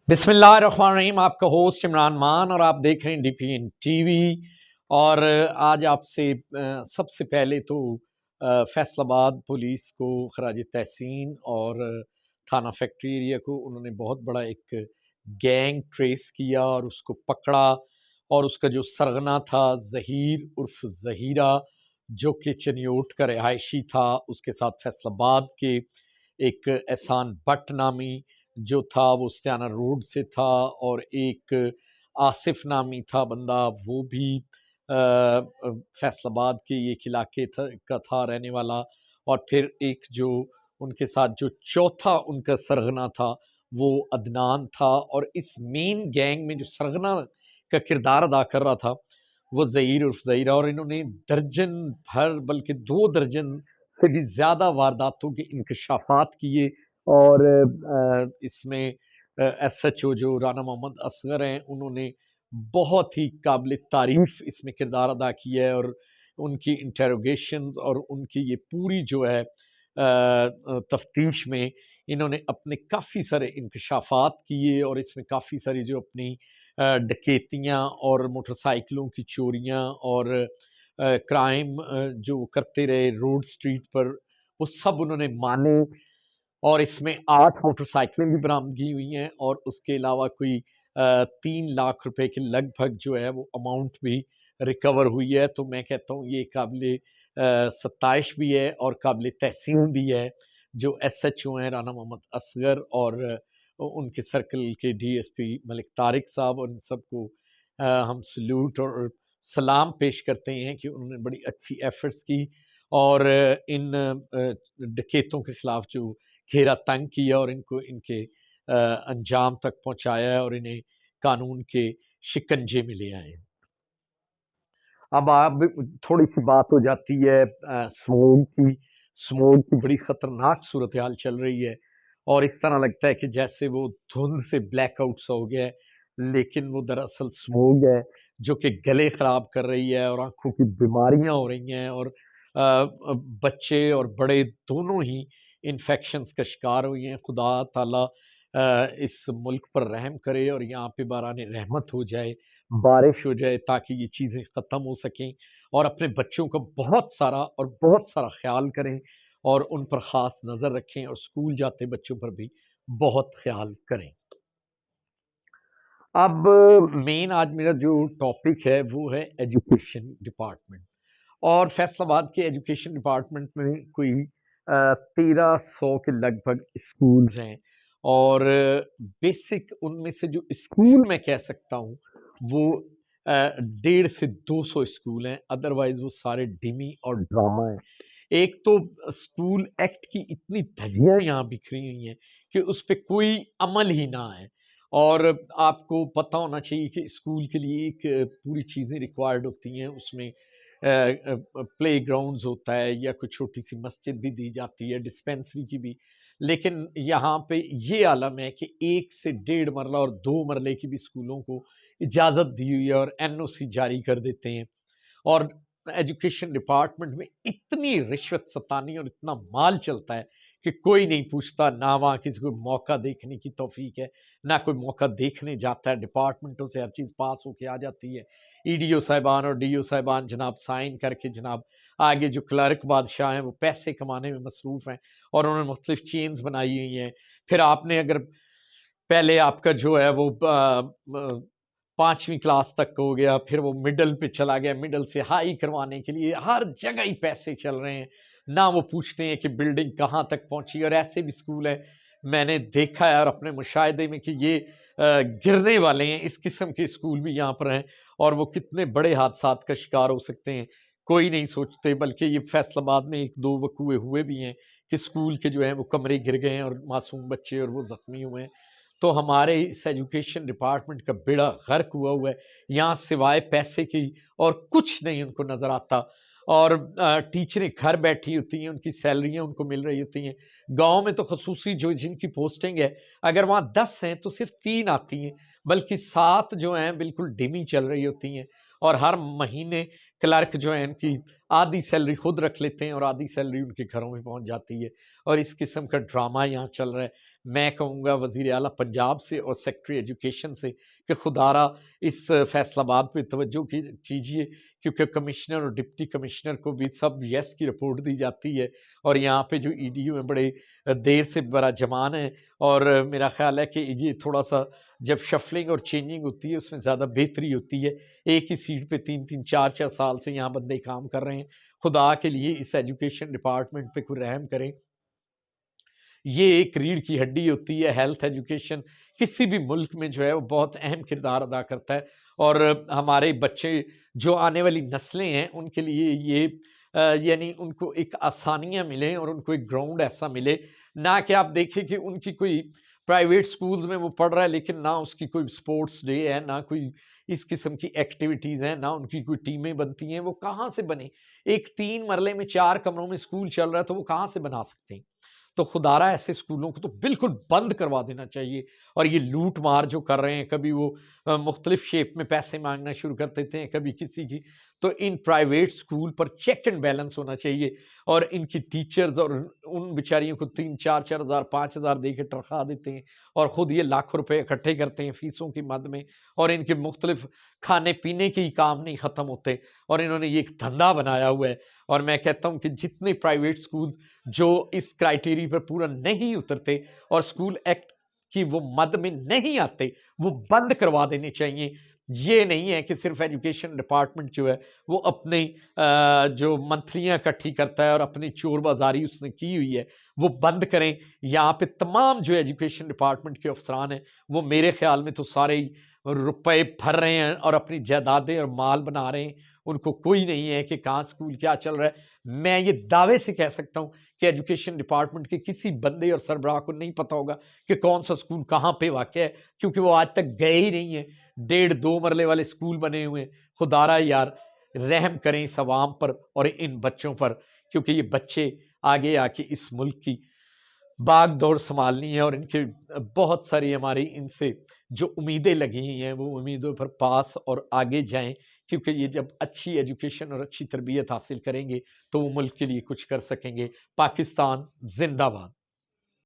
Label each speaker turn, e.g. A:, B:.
A: بسم اللہ الرحمن الرحیم۔ آپ کا ہوسٹ عمران مان اور آپ دیکھ رہے ہیں D P N T V. اور آج آپ سے سب سے پہلے تو فیصل آباد پولیس کو خراج تحسین اور تھانہ فیکٹری ایریا کو انہوں نے بہت بڑا ایک گینگ ٹریس کیا اور اس کو پکڑا، اور اس کا جو سرغنہ تھا ظہیر عرف ظہیرہ جو کہ چنیوٹ کا رہائشی تھا، اس کے ساتھ فیصل آباد کے ایک احسان بٹ نامی جو تھا وہ استیانہ روڈ سے تھا، اور ایک آصف نامی تھا بندہ وہ بھی فیصل آباد کے ایک علاقے کا تھا رہنے والا، اور پھر ایک جو ان کے ساتھ جو چوتھا ان کا سرغنہ تھا وہ عدنان تھا، اور اس مین گینگ میں جو سرغنہ کا کردار ادا کر رہا تھا وہ ظہیر عرف ظہیرہ، اور انہوں نے درجن بھر بلکہ 2 درجن سے بھی زیادہ وارداتوں کے انکشافات کیے، اور اس میں ایس ایچ او جو رانا محمد اصغر ہیں انہوں نے بہت ہی قابل تعریف اس میں کردار ادا کیا ہے، اور ان کی انٹروگیشنز اور ان کی یہ پوری جو ہے تفتیش میں انہوں نے اپنے کافی سارے انکشافات کیے، اور اس میں کافی ساری جو اپنی ڈکیتیاں اور موٹر سائیکلوں کی چوریاں اور کرائم جو کرتے رہے روڈ سٹریٹ پر وہ سب انہوں نے مانے، اور اس میں 8 موٹر سائیکلیں بھی برآمدگی ہوئی ہیں، اور اس کے علاوہ کوئی 3 لاکھ روپے کے لگ بھگ جو ہے وہ اماؤنٹ بھی ریکور ہوئی ہے۔ تو میں کہتا ہوں یہ قابل ستائش بھی ہے اور قابل تحسین بھی ہے جو ایس ایچ او ہیں رانا محمد اصغر اور ان کے سرکل کے ڈی ایس پی ملک طارق صاحب، اور ان سب کو ہم سلوٹ اور سلام پیش کرتے ہیں کہ انہوں نے بڑی اچھی ایفرٹس کی، اور ان ڈکیتوں کے خلاف جو گھیرا تنگ کیا اور ان کو ان کے انجام تک پہنچایا ہے اور انہیں قانون کے شکنجے میں لے آئے ہیں۔ اب آپ تھوڑی سی بات ہو جاتی ہے سموگ کی بڑی خطرناک صورتحال چل رہی ہے، اور اس طرح لگتا ہے کہ جیسے وہ دھند سے بلیک آؤٹ سا ہو گیا ہے، لیکن وہ دراصل سموگ ہے جو کہ گلے خراب کر رہی ہے اور آنکھوں کی بیماریاں ہو رہی ہیں، اور بچے اور بڑے دونوں ہی انفیکشنز کا شکار ہوئی ہیں۔ خدا تعالیٰ اس ملک پر رحم کرے اور یہاں پہ باران رحمت ہو جائے، بارش ہو جائے تاکہ یہ چیزیں ختم ہو سکیں، اور اپنے بچوں کا بہت سارا خیال کریں اور ان پر خاص نظر رکھیں، اور اسکول جاتے بچوں پر بھی بہت خیال کریں۔ اب مین آج میرا جو ٹاپک ہے وہ ہے ایجوکیشن ڈپارٹمنٹ، اور فیصل آباد کے ایجوکیشن ڈپارٹمنٹ میں کوئی 1300 کے لگ بھگ اسکولز ہیں، اور بیسک ان میں سے جو اسکول میں کہہ سکتا ہوں وہ 150 سے 200 اسکول ہیں، ادروائز وہ سارے ڈمی اور ڈرامہ ہیں۔ ایک تو اسکول ایکٹ کی اتنی دھجیاں یہاں بکھری ہوئی ہیں کہ اس پہ کوئی عمل ہی نہ ہے، اور آپ کو پتہ ہونا چاہیے کہ اسکول کے لیے ایک پوری چیزیں ریکوائرڈ ہوتی ہیں، اس میں پلے گراؤنڈز ہوتا ہے یا کوئی چھوٹی سی مسجد بھی دی جاتی ہے، ڈسپینسری کی بھی، لیکن یہاں پہ یہ عالم ہے کہ 1 سے 1.5 مرلہ اور 2 مرلے کی بھی اسکولوں کو اجازت دی ہوئی ہے اور این او سی جاری کر دیتے ہیں، اور ایجوکیشن ڈپارٹمنٹ میں اتنی رشوت ستانی اور اتنا مال چلتا ہے کہ کوئی نہیں پوچھتا، نہ وہاں کسی کو موقع دیکھنے کی توفیق ہے، نہ کوئی موقع دیکھنے جاتا ہے، ڈپارٹمنٹوں سے ہر چیز پاس ہو کے آ جاتی ہے، ای ڈی او صاحبان اور ڈی او صاحبان جناب سائن کر کے جناب آگے جو کلرک بادشاہ ہیں وہ پیسے کمانے میں مصروف ہیں، اور انہوں نے مختلف چینز بنائی ہوئی ہیں۔ پھر آپ نے اگر پہلے آپ کا جو ہے وہ 5ویں کلاس تک ہو گیا، پھر وہ مڈل پہ چلا گیا، مڈل سے ہائی کروانے کے لیے ہر جگہ ہی پیسے چل رہے ہیں، نہ وہ پوچھتے ہیں کہ بلڈنگ کہاں تک پہنچی، اور ایسے بھی اسکول ہیں میں نے دیکھا ہے اور اپنے مشاہدے میں کہ یہ گرنے والے ہیں، اس قسم کے اسکول بھی یہاں پر ہیں، اور وہ کتنے بڑے حادثات کا شکار ہو سکتے ہیں کوئی نہیں سوچتے، بلکہ یہ فیصل آباد میں 1-2 وقوعے ہوئے بھی ہیں کہ اسکول کے جو ہیں وہ کمرے گر گئے ہیں اور معصوم بچے اور وہ زخمی ہوئے ہیں۔ تو ہمارے اس ایجوکیشن ڈپارٹمنٹ کا بیڑا غرق ہوا ہے، یہاں سوائے پیسے کی اور کچھ نہیں ان کو نظر آتا، اور ٹیچریں گھر بیٹھی ہوتی ہیں، ان کی سیلریاں ان کو مل رہی ہوتی ہیں۔ گاؤں میں تو خصوصی جو جن کی پوسٹنگ ہے اگر وہاں 10 ہیں تو صرف 3 آتی ہیں، بلکہ 7 جو ہیں بالکل ڈمی چل رہی ہوتی ہیں، اور ہر مہینے کلرک جو ہیں ان کی آدھی سیلری خود رکھ لیتے ہیں اور آدھی سیلری ان کے گھروں میں پہنچ جاتی ہے، اور اس قسم کا ڈرامہ یہاں چل رہا ہے۔ میں کہوں گا وزیر اعلیٰ پنجاب سے اور سیکٹری ایجوکیشن سے کہ خدا را اس فیصل آباد پہ توجہ کیجیے، کیونکہ کمشنر اور ڈپٹی کمشنر کو بھی سب یس کی رپورٹ دی جاتی ہے، اور یہاں پہ جو ای ڈی او ہیں بڑے دیر سے برا جمان ہے، اور میرا خیال ہے کہ یہ تھوڑا سا جب شفلنگ اور چینجنگ ہوتی ہے اس میں زیادہ بہتری ہوتی ہے۔ ایک ہی سیٹ پہ 3-4 سال سے یہاں بندے کام کر رہے ہیں، خدا کے لیے اس ایجوکیشن ڈپارٹمنٹ پہ کوئی رحم کریں۔ یہ ایک ریڑھ کی ہڈی ہوتی ہے، ہیلتھ ایجوکیشن کسی بھی ملک میں جو ہے وہ بہت اہم کردار ادا کرتا ہے، اور ہمارے بچے جو آنے والی نسلیں ہیں ان کے لیے یہ یعنی ان کو ایک آسانیاں ملیں اور ان کو ایک گراؤنڈ ایسا ملے، نہ کہ آپ دیکھیں کہ ان کی کوئی پرائیویٹ سکولز میں وہ پڑھ رہا ہے لیکن نہ اس کی کوئی سپورٹس ڈے ہے، نہ کوئی اس قسم کی ایکٹیویٹیز ہیں، نہ ان کی کوئی ٹیمیں بنتی ہیں۔ وہ کہاں سے بنے؟ ایک 3 مرلے میں 4 کمروں میں سکول چل رہا ہے تو وہ کہاں سے بنا سکتے ہیں؟ تو خدا را ایسے اسکولوں کو تو بالکل بند کروا دینا چاہیے، اور یہ لوٹ مار جو کر رہے ہیں، کبھی وہ مختلف شیپ میں پیسے مانگنا شروع کر دیتے ہیں، کبھی کسی کی، تو in private school per check and balance ہونا چاہیے، اور ان کی ٹیچرز اور ان بیچاریوں کو 3-4 ہزار 5,000 دے کے تنخواہ دیتے ہیں، اور خود یہ لاکھوں روپے اکٹھے کرتے ہیں فیسوں کی مد میں، اور ان کے مختلف کھانے پینے کے ہی کام نہیں ختم ہوتے، اور انہوں نے یہ ایک دھندا بنایا ہوا ہے۔ اور میں کہتا ہوں کہ جتنے پرائیویٹ سکولز جو اس کرائٹیری پر پورا نہیں اترتے اور سکول ایکٹ کی وہ مد میں نہیں آتے، وہ بند کروا دینے چاہیے۔ یہ نہیں ہے کہ صرف ایجوکیشن ڈپارٹمنٹ جو ہے وہ اپنی جو منتھلیاں اکٹھی کرتا ہے اور اپنی چور بازاری اس نے کی ہوئی ہے وہ بند کریں۔ یہاں پہ تمام جو ایجوکیشن ڈپارٹمنٹ کے افسران ہیں وہ میرے خیال میں تو سارے ہی روپے بھر رہے ہیں اور اپنی جائیدادیں اور مال بنا رہے ہیں، ان کو کوئی نہیں ہے کہ کہاں سکول کیا چل رہا ہے۔ میں یہ دعوے سے کہہ سکتا ہوں کہ ایجوکیشن ڈپارٹمنٹ کے کسی بندے اور سربراہ کو نہیں پتا ہوگا کہ کون سا سکول کہاں پہ واقع ہے، کیونکہ وہ آج تک گئے ہی نہیں ہیں۔ 1.5-2 مرلے والے سکول بنے ہوئے ہیں۔ خدا را یار رحم کریں اس عوام پر اور ان بچوں پر، کیونکہ یہ بچے آگے آ کے اس ملک کی باغ دوڑ سنبھالنی ہے، اور ان کے بہت ساری ہماری ان سے جو امیدیں لگی ہوئی ہیں وہ امیدوں پر پاس اور آگے جائیں، کیونکہ یہ جب اچھی ایجوکیشن اور اچھی تربیت حاصل کریں گے تو وہ ملک کے لیے کچھ کر سکیں گے۔ پاکستان زندہ باد۔